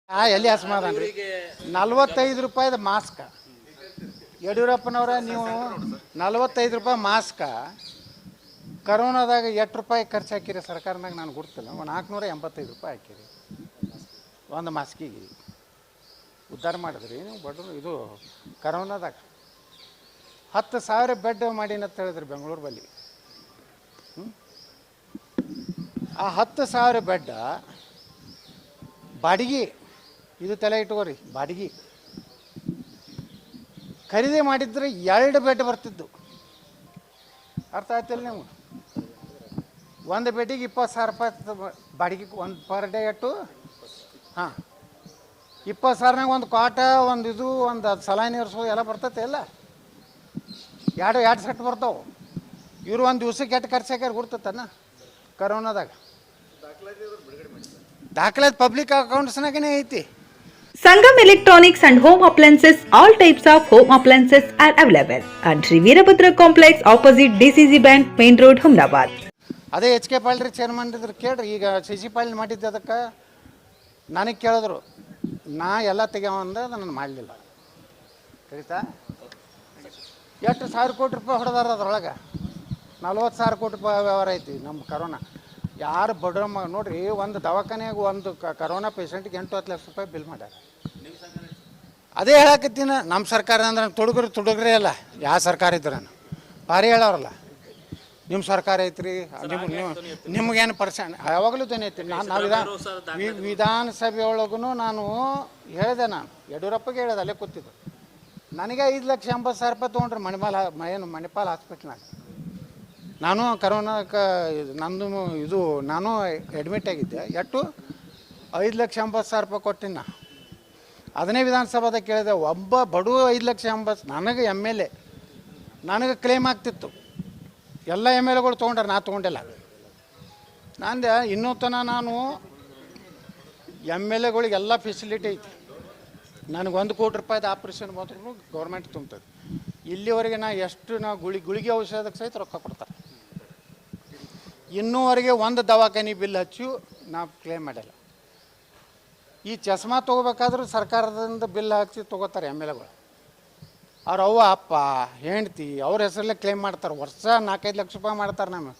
ಎಲ್ಲಿ ಅಸಮಾಧಾನ ರೀ 45 ರೂಪಾಯಿದ ಮಾಸ್ಕ ಯಡಿಯೂರಪ್ಪನವರ ನೀವು 45 ರೂಪಾಯಿ ಮಾಸ್ಕ ಕರೋನಾದಾಗ ಎಷ್ಟು ರೂಪಾಯಿ ಖರ್ಚು ಹಾಕಿರಿ ಸರ್ಕಾರದಾಗ ನಾನು ಗುರ್ತಿಲ್ಲ 485 ರೂಪಾಯಿ ಹಾಕಿರಿ ಒಂದು ಮಾಸ್ಕಿಗೆ ಉದ್ಧಾರ ಮಾಡಿದ್ರಿ ನೀವು ಬಡವರು ಇದು ಕರೋನಾದಾಗ 10,000 ಬೆಡ್ ಮಾಡಿನಂತ ಹೇಳಿದ್ರಿ ಬೆಂಗಳೂರು ಬಲ್ಲಿ ಆ 10,000 ಬೆಡ್ ಬಾಡಿಗೆ ಇದು ತಲೆ ಇಟ್ಕೋರಿ ಬಾಡಿಗೆ ಖರೀದಿ ಮಾಡಿದ್ರೆ 2 ಬೆಡ್ ಬರ್ತಿದ್ದು ಅರ್ಥ ಆಯ್ತಿಲ್ಲ ನೀವು ಒಂದು ಬೆಡ್ಡಿಗೆ 20,000 ರೂಪಾಯಿ ಬಾಡಿಗೆ ಒಂದು ಪರ್ ಡೇ ಅಟ್ಟು ಹಾಂ 20,000ನಾಗ ಒಂದು ಕಾಟ ಒಂದು ಇದು ಒಂದು ಸಲಾನಿ ಇರಿಸೋದು ಎಲ್ಲ ಬರ್ತೈತೆ ಎಲ್ಲ ಎರಡು ಸೆಟ್ ಬರ್ತಾವೆ ಇವರು ಒಂದು ದಿವ್ಸಕ್ಕೆ ಎಷ್ಟು ಖರ್ಚು ಹಾಕ್ಯಾರ ಗುರ್ತತನ ಕರೋನಾದಾಗ ದಾಖಲಾತಿ ಪಬ್ಲಿಕ್ ಅಕೌಂಟ್ಸ್ನಾಗನೇ ಐತಿ. Sangam Electronics and Home Appliances, all types of home appliances are available at Sri Veerabhadra Complex opposite DCC Bank, Main Road, Humnabad. ಅದೇ HK ಪಾಲ್ರಿ ಚೇರ್ಮನ್ ಇದ್ರು ಕೇಳ್ರಿ ಈಗ CC ಪಾಲ್ ಮಾಡಿದ್ದೆ ಅದಕ್ಕೆ ನನಗೆ ಕೇಳಿದ್ರು ನಾ ಎಲ್ಲ ತೆಗ್ಯಾವಂದ ನಾನು ಮಾಡಲಿಲ್ಲ ಕರೀತಾ ಎಷ್ಟು 1,000 ಕೋಟಿ ರೂಪಾಯಿ ಹೊಡೆದಾರ ಅದ್ರೊಳಗೆ 40,000 ಕೋಟಿ ರೂಪಾಯಿ ವ್ಯವಹಾರ ಐತಿ ನಮ್ಮ ಕರೋನಾ ಯಾರು ಬಡ್ರ ನೋಡ್ರಿ ಒಂದು ದವಾಖಾನೆಯಾಗ ಒಂದು ಕರೋನಾ ಪೇಷಂಟ್ಗೆ 8-10 ಲಕ್ಷ ರೂಪಾಯಿ ಬಿಲ್ ಮಾಡ್ಯಾರ. ಅದೇ ಹೇಳಕತ್ತೀನ ನಮ್ಮ ಸರ್ಕಾರ ಅಂದ್ರೆ ತುಡುಗ್ರೆ ಅಲ್ಲ ಯಾವ ಸರ್ಕಾರ ಇದ್ರೆ ಭಾರಿ ಹೇಳೋರಲ್ಲ ನಿಮ್ಮ ಸರ್ಕಾರ ಐತ್ರಿ ನಿಮ್ಗೇನು ಪರ್ಸೆಂಟ್ ಯಾವಾಗಲೂ ತಾನೇ ಐತಿ ನಾವು ವಿಧಾನಸಭೆ ಒಳಗೂ ನಾನು ಹೇಳಿದೆ ನಾನು ಯಡಿಯೂರಪ್ಪಗೆ ಹೇಳಿದೆ ಅಲ್ಲೇ ಕೂತಿದ್ದು ನನಗೆ 5,80,000 ರೂಪಾಯಿ ತೊಗೊಂಡ್ರಿ ಮಣಿಪಾಲ್ ಹಾಸ್ಪಿಟ್ಲ್ನಾಗ ನಾನು ಕರೋನಾಕ್ಕೆ ನಂದು ಇದು ನಾನು ಅಡ್ಮಿಟ್ ಆಗಿದ್ದೆ ಎಷ್ಟು 5,80,000 ರೂಪಾಯಿ ಕೊಟ್ಟಿನ ಅದನ್ನೇ ವಿಧಾನಸಭಾದಾಗ ಕೇಳಿದೆ ಒಬ್ಬ ಬಡವ 5,80,000 ನನಗೆ MLA ನನಗೆ ಕ್ಲೇಮ್ ಆಗ್ತಿತ್ತು ಎಲ್ಲ MLAಗಳು ತೊಗೊಂಡ್ರೆ ನಾ ತೊಗೊಂಡಿಲ್ಲ ನಂದೆ ಇನ್ನೂ ತನಕ ನಾನು MLAಗಳಿಗೆಲ್ಲ ಫೆಸಿಲಿಟಿ ಐತಿ ನನಗೆ 1 ಕೋಟಿ ರೂಪಾಯಿದ ಆಪ್ರೇಷನ್ ಮಾತ್ರ ಗೌರ್ಮೆಂಟ್ ತುಂಬ್ತದೆ ಇಲ್ಲಿವರೆಗೆ ನಾವು ಗುಳಿಗೆ ಔಷಧಕ್ಕೆ ಸಹಿತ ರೊಕ್ಕ ಕೊಡ್ತಾರೆ ಇನ್ನೂವರೆಗೆ ಒಂದು ದವಾಖಾನೆ ಬಿಲ್ ಹಚ್ಚಿ ನಾವು ಕ್ಲೇಮ್ ಮಾಡಿಲ್ಲ. ಈ ಚಸ್ಮಾ ತೊಗೋಬೇಕಾದ್ರೂ ಸರ್ಕಾರದಿಂದ ಬಿಲ್ ಹಚ್ಚಿ ತೊಗೋತಾರೆ MLAಗಳು ಅವ್ರ ಅವ್ವ ಅಪ್ಪ ಹೆಂಡ್ತಿ ಅವ್ರ ಹೆಸರಲ್ಲೇ ಕ್ಲೇಮ್ ಮಾಡ್ತಾರೆ ವರ್ಷ 4-5 ಲಕ್ಷ ರೂಪಾಯಿ ಮಾಡ್ತಾರೆ ನಮ್ಮ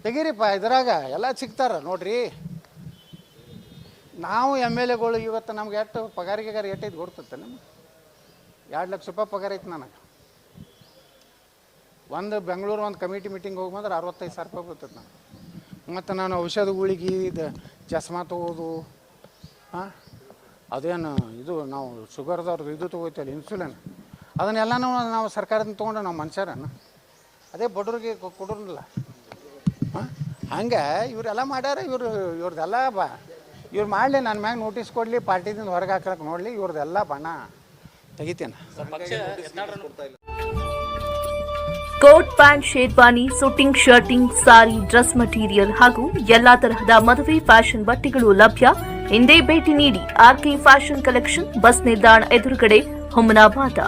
ತೆಗೀರಿಪ್ಪ ಇದ್ರಾಗ ಎಲ್ಲ ಸಿಗ್ತಾರೆ ನೋಡ್ರಿ. ನಾವು MLAಗಳು ಇವತ್ತು ನಮ್ಗೆ ಎಷ್ಟು ಪಗಾರಿಗೆ ಎಷ್ಟೈದು ಕೊಡ್ತತ್ತೆ ನಮ್ಗೆ 2 ಲಕ್ಷ ರೂಪಾಯಿ ಪಗಾರ ಐತೆ ನನಗೆ ಒಂದು ಬೆಂಗಳೂರು ಒಂದು ಕಮಿಟಿ ಮೀಟಿಂಗ್ ಹೋಗಿ ಬಂದ್ರೆ 65,000 ರೂಪಾಯಿ ಬರ್ತದೆ ನಾನು ಮತ್ತು ನಾನು ಔಷಧಗಳಿಗೆ ಇದು ಚಸ್ಮಾ ತೊಗೋದು ಹಾಂ ಅದೇನು ಇದು ನಾವು ಶುಗರ್ದವ್ರದ್ದು ಇದು ತೊಗೋತೀವಲ್ಲ ಇನ್ಸುಲಿನ್ ಅದನ್ನೆಲ್ಲನೂ ನಾವು ಸರ್ಕಾರದಿಂದ ತೊಗೊಂಡು ನಾವು ಮನುಷ್ಯರನ್ನು ಅದೇ ಬಡವ್ರಿಗೆ ಕೊಡೋಲ್ಲ ಹಾಂ ಹಂಗೆ ಇವರೆಲ್ಲ ಮಾಡ್ಯಾರ ಇವ್ರದ್ದೆಲ್ಲ ಇವ್ರು ಮಾಡಲಿ ನನ್ನ ಮ್ಯಾಗ ನೋಟಿಸ್ ಕೊಡಲಿ ಪಾರ್ಟಿದಿಂದ ಹೊರಗೆ ಹಾಕಕ್ಕೆ ನೋಡಲಿ ಇವ್ರದ್ದೆಲ್ಲ ಬಣ್ಣ ತೆಗಿತೇನೆ. Coat pant sherwani suiting shirting sari dress material ಹಾಗೂ ಎಲ್ಲಾ ತರಹದ ಮದುವೆ ಫ್ಯಾಷನ್ ಬಟ್ಟೆಗಳು ಲಭ್ಯ. ಹಿಂದೆ ಭೇಟಿ ನೀಡಿ RK ಫ್ಯಾಷನ್ ಕಲೆಕ್ಷನ್, ಬಸ್ ನಿಲ್ದಾಣ ಎದುರುಗಡೆ, ಹುಮನಾಬಾದ.